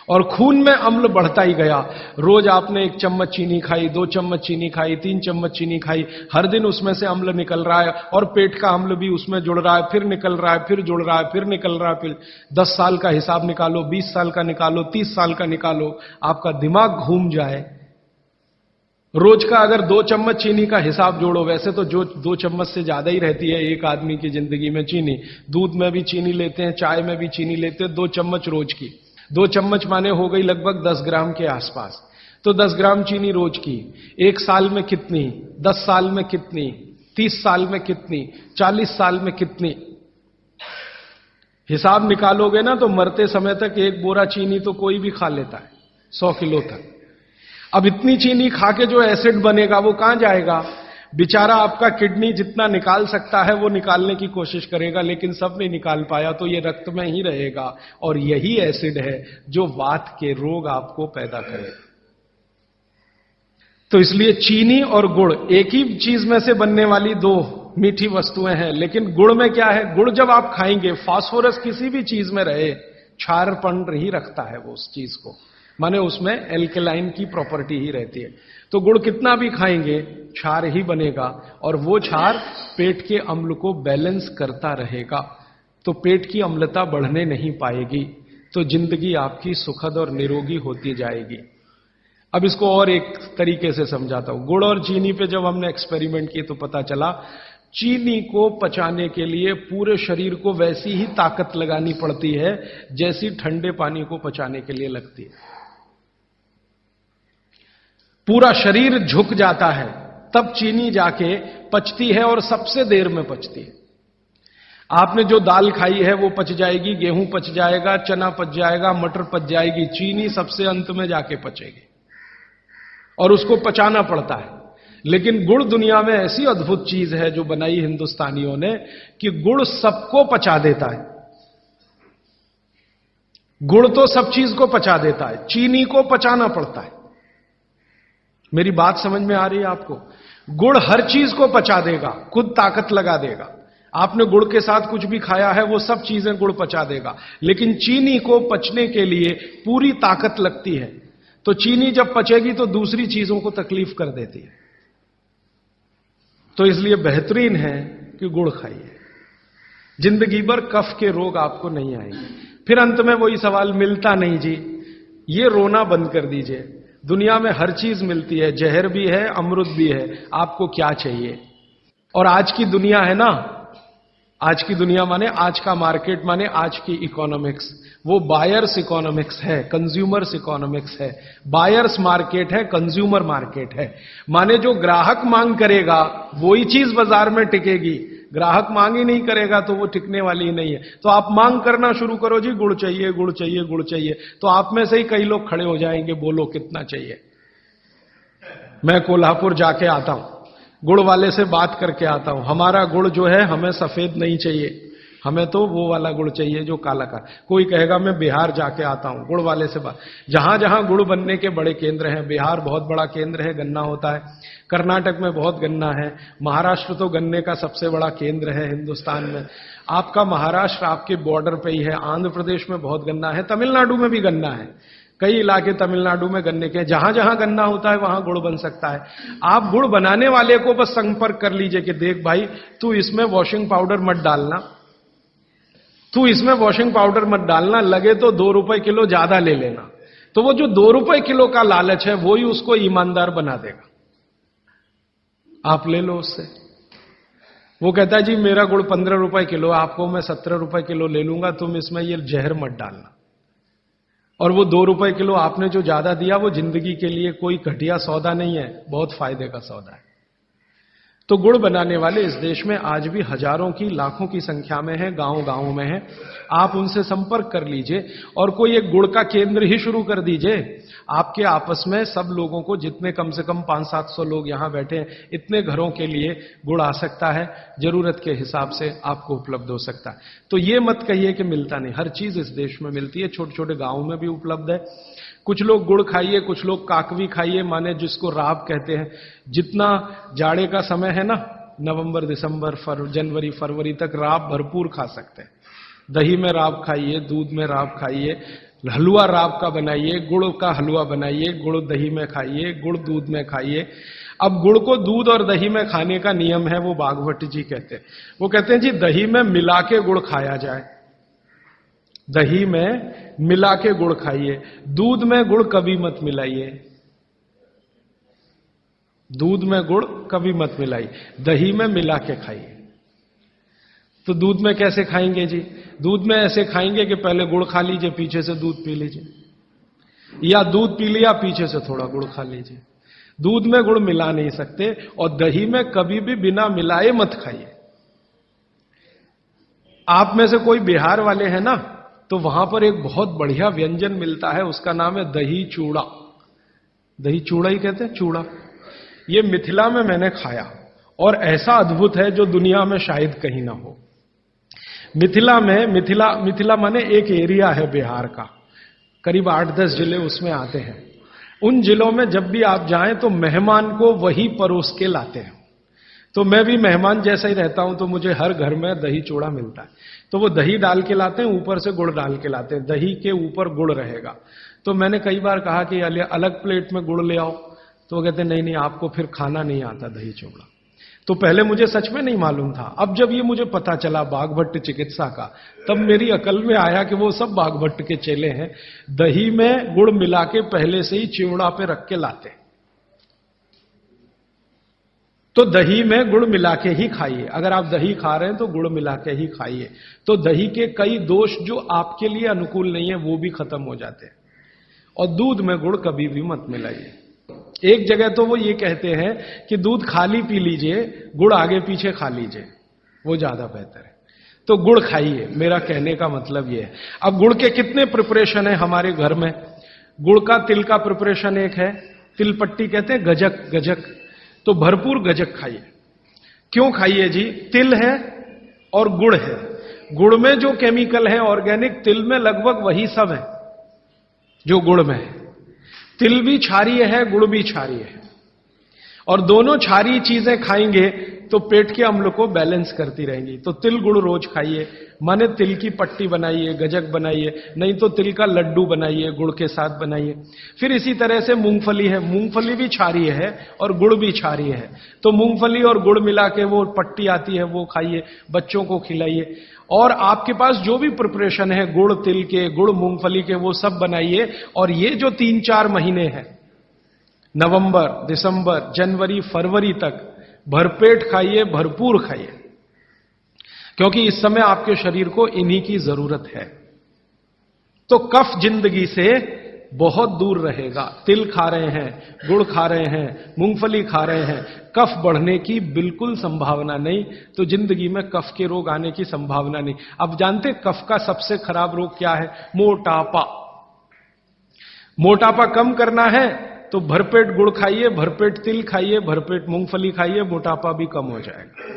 और खून में अम्ल बढ़ता ही गया। रोज आपने 1 चम्मच चीनी खाई, 2 चम्मच चीनी खाई, 3 चम्मच चीनी खाई, हर दिन उसमें से अम्ल निकल रहा है और पेट का अम्ल भी उसमें जुड़ रहा है, फिर निकल रहा है, फिर जुड़ रहा है, फिर निकल रहा है, फिर 10 साल का हिसाब निकालो, 20 साल का निकालो, 30 साल का निकालो, आपका दिमाग घूम जाए। रोज का अगर 2 चम्मच चीनी का हिसाब जोड़ो, वैसे तो जो 2 चम्मच से ज्यादा ही रहती है एक आदमी की जिंदगी में चीनी। दूध में भी चीनी लेते हैं, चाय में भी चीनी लेते हैं, 2 चम्मच रोज की। 2 चम्मच माने हो गई लगभग 10 ग्राम के आसपास। तो 10 ग्राम चीनी रोज की 1 साल में कितनी, 10 साल में कितनी, 30 साल में कितनी, 40 साल में कितनी, हिसाब निकालोगे ना तो मरते समय तक 1 बोरा चीनी तो कोई भी खा लेता है, 100 किलो तक। अब इतनी चीनी खा के जो एसिड बनेगा वो कहां जाएगा? बेचारा आपका किडनी जितना निकाल सकता है वो निकालने की कोशिश करेगा, लेकिन सब नहीं निकाल पाया तो ये रक्त में ही रहेगा। और यही एसिड है जो वात के रोग आपको पैदा करेगा। तो इसलिए चीनी और गुड़ एक ही चीज में से बनने वाली 2 मीठी वस्तुएं हैं, लेकिन गुड़ में क्या है? गुड़ जब आप खाएंगे, फास्फोरस किसी भी चीज में रहे क्षारपण ही रखता है वो उस चीज को, माने उसमें एल्केलाइन की प्रॉपर्टी ही रहती है। तो गुड़ कितना भी खाएंगे क्षार ही बनेगा, और वो क्षार पेट के अम्ल को बैलेंस करता रहेगा, तो पेट की अम्लता बढ़ने नहीं पाएगी, तो जिंदगी आपकी सुखद और निरोगी होती जाएगी। अब इसको और एक तरीके से समझाता हूं। गुड़ और चीनी पे जब हमने एक्सपेरिमेंट किए तो पता चला चीनी को पचाने के लिए पूरे शरीर को वैसी ही ताकत लगानी पड़ती है जैसी ठंडे पानी को पचाने के लिए लगती है। पूरा शरीर झुक जाता है तब चीनी जाके पचती है, और सबसे देर में पचती है। आपने जो दाल खाई है वो पच जाएगी, गेहूं पच जाएगा, चना पच जाएगा, मटर पच जाएगी, चीनी सबसे अंत में जाके पचेगी और उसको पचाना पड़ता है। लेकिन गुड़ दुनिया में ऐसी अद्भुत चीज है जो बनाई हिंदुस्तानियों ने कि गुड़ सबको पचा देता है। गुड़ तो सब चीज को पचा देता है, चीनी को पचाना पड़ता है। मेरी बात समझ में आ रही है आपको? गुड़ हर चीज को पचा देगा, खुद ताकत लगा देगा। आपने गुड़ के साथ कुछ भी खाया है वो सब चीजें गुड़ पचा देगा, लेकिन चीनी को पचने के लिए पूरी ताकत लगती है। तो चीनी जब पचेगी तो दूसरी चीजों को तकलीफ कर देती है। तो इसलिए बेहतरीन है कि गुड़ खाइए, जिंदगी भर कफ के रोग आपको नहीं आएंगे। फिर अंत में वही सवाल, मिलता नहीं जी, ये रोना बंद कर दीजिए। दुनिया में हर चीज मिलती है, जहर भी है, अमृत भी है, आपको क्या चाहिए? और आज की दुनिया है ना, आज की दुनिया माने आज का मार्केट, माने आज की इकोनॉमिक्स, वो बायर्स इकोनॉमिक्स है, कंज्यूमर्स इकोनॉमिक्स है। बायर्स मार्केट है, कंज्यूमर मार्केट है। माने जो ग्राहक मांग करेगा वही चीज बाजार में टिकेगी, ग्राहक मांग ही नहीं करेगा तो वो टिकने वाली ही नहीं है। तो आप मांग करना शुरू करो, जी गुड़ चाहिए, गुड़ चाहिए, गुड़ चाहिए, तो आप में से ही कई लोग खड़े हो जाएंगे, बोलो कितना चाहिए। मैं कोल्हापुर जाके आता हूं, गुड़ वाले से बात करके आता हूं, हमारा गुड़ जो है हमें सफेद नहीं चाहिए, हमें तो वो वाला गुड़ चाहिए जो काला का। कोई कहेगा मैं बिहार जाके आता हूं, गुड़ वाले से बात। जहां जहां गुड़ बनने के बड़े केंद्र हैं, बिहार बहुत बड़ा केंद्र है, गन्ना होता है, कर्नाटक में बहुत गन्ना है, महाराष्ट्र तो गन्ने का सबसे बड़ा केंद्र है हिंदुस्तान में। आपका महाराष्ट्र आपके बॉर्डर पे ही है, आंध्र प्रदेश में बहुत गन्ना है, तमिलनाडु में भी गन्ना है, कई इलाके तमिलनाडु में गन्ने के। जहां जहां गन्ना होता है वहां गुड़ बन सकता है। आप गुड़ बनाने वाले को बस संपर्क कर लीजिए कि देख भाई, तू इसमें वॉशिंग पाउडर मत डालना, तू इसमें वॉशिंग पाउडर मत डालना, लगे तो 2 रुपए किलो ज्यादा ले लेना। तो वो जो 2 रुपए किलो का लालच है वो ही उसको ईमानदार बना देगा। आप ले लो उससे। वो कहता है जी मेरा गुड़ 15 रुपए किलो, आपको मैं 17 रुपए किलो ले लूंगा, तुम इसमें ये जहर मत डालना। और वो 2 रुपए किलो आपने जो ज्यादा दिया वो जिंदगी के लिए कोई घटिया सौदा नहीं है, बहुत फायदे का सौदा है। तो गुड़ बनाने वाले इस देश में आज भी हजारों की, लाखों की संख्या में है, गांव गांव में है। आप उनसे संपर्क कर लीजिए और कोई एक गुड़ का केंद्र ही शुरू कर दीजिए। आपके आपस में सब लोगों को, जितने कम से कम 500-700 लोग यहां बैठे हैं, इतने घरों के लिए गुड़ आ सकता है, जरूरत के हिसाब से आपको उपलब्ध हो सकता है। तो ये मत कहिए कि मिलता नहीं, हर चीज इस देश में मिलती है, छोटे छोटे गांवों में भी उपलब्ध है। कुछ लोग गुड़ खाइए, कुछ लोग काकवी खाइए, माने जिसको राब कहते हैं। जितना जाड़े का समय है ना, नवंबर, दिसंबर, जनवरी, फरवरी तक राब भरपूर खा सकते हैं। दही में राब खाइए, दूध में राब खाइए, हलवा राब का बनाइए, गुड़ का हलवा बनाइए, गुड़ दही में खाइए, गुड़ दूध में खाइए। अब गुड़ को दूध और दही में खाने का नियम है, वो बागभट्ट जी कहते हैं। वो कहते हैं जी दही में मिला के गुड़ खाया जाए, दही में मिला के गुड़ खाइए, दूध में गुड़ कभी मत मिलाइए, दूध में गुड़ कभी मत मिलाइए, दही में मिला के खाइए। तो दूध में कैसे खाएंगे जी? दूध में ऐसे खाएंगे कि पहले गुड़ खा लीजिए, पीछे से दूध पी लीजिए, या दूध पी लिया, पीछे से थोड़ा गुड़ खा लीजिए। दूध में गुड़ मिला नहीं सकते, और दही में कभी भी बिना मिलाए मत खाइए। आप में से कोई बिहार वाले हैं ना, तो वहां पर एक बहुत बढ़िया व्यंजन मिलता है, उसका नाम है दही चूड़ा। दही चूड़ा ही कहते हैं, चूड़ा। ये मिथिला में मैंने खाया, और ऐसा अद्भुत है जो दुनिया में शायद कहीं ना हो। मिथिला में, मिथिला माने एक एरिया है बिहार का, करीब 8-10 जिले उसमें आते हैं। उन जिलों में जब भी आप जाएं तो मेहमान को वही परोस के लाते हैं। तो मैं भी मेहमान जैसा ही रहता हूं, तो मुझे हर घर में दही चूड़ा मिलता है। तो वो दही डाल के लाते हैं, ऊपर से गुड़ डाल के लाते हैं, दही के ऊपर गुड़ रहेगा। तो मैंने कई बार कहा कि अलग प्लेट में गुड़ ले आओ, तो वो कहते नहीं, आपको फिर खाना नहीं आता दही चूड़ा। तो पहले मुझे सच में नहीं मालूम था। अब जब ये मुझे पता चला बागभट्ट चिकित्सा का, तब मेरी अकल में आया कि वो सब बागभट्ट के चेले हैं, दही में गुड़ मिला के पहले से ही चिवड़ा पे रख के लाते। तो दही में गुड़ मिला के ही खाइए। अगर आप दही खा रहे हैं तो गुड़ मिला के ही खाइए, तो दही के कई दोष जो आपके लिए अनुकूल नहीं है वो भी खत्म हो जाते हैं। और दूध में गुड़ कभी भी मत मिलाइए। एक जगह तो वो ये कहते हैं कि दूध खाली पी लीजिए, गुड़ आगे पीछे खा लीजिए, वो ज्यादा बेहतर है। तो गुड़ खाइए, मेरा कहने का मतलब ये है। अब गुड़ के कितने प्रिपरेशन है हमारे घर में? गुड़ का, तिल का प्रिपरेशन एक है, तिल पट्टी कहते हैं, गजक। तो भरपूर गजक खाइए। क्यों खाइए जी? तिल है और गुड़ है। गुड़ में जो केमिकल है ऑर्गेनिक, तिल में लगभग वही सब है जो गुड़ में है। तिल भी क्षारीय है, गुड़ भी क्षारीय है, और दोनों क्षारीय चीजें खाएंगे तो पेट के अम्ल को बैलेंस करती रहेंगी। तो तिल गुड़ रोज खाइए, माने तिल की पट्टी बनाइए, गजक बनाइए, नहीं तो तिल का लड्डू बनाइए, गुड़ के साथ बनाइए। फिर इसी तरह से मूंगफली है, मूंगफली भी क्षारीय है और गुड़ भी क्षारीय है। तो मूंगफली और गुड़ मिला के वो पट्टी आती है, वो खाइए, बच्चों को खिलाइए। और आपके पास जो भी प्रिपरेशन है गुड़ तिल के, गुड़ मूंगफली के, वो सब बनाइए। और ये जो 3-4 महीने हैं, नवंबर, दिसंबर, जनवरी, फरवरी तक भरपेट खाइए, भरपूर खाइए, क्योंकि इस समय आपके शरीर को इन्हीं की जरूरत है। तो कफ जिंदगी से बहुत दूर रहेगा। तिल खा रहे हैं, गुड़ खा रहे हैं, मूंगफली खा रहे हैं, कफ बढ़ने की बिल्कुल संभावना नहीं। तो जिंदगी में कफ के रोग आने की संभावना नहीं। अब जानते कफ का सबसे खराब रोग क्या है? मोटापा। मोटापा कम करना है तो भरपेट गुड़ खाइए, भरपेट तिल खाइए, भरपेट मूंगफली खाइए, मोटापा भी कम हो जाएगा।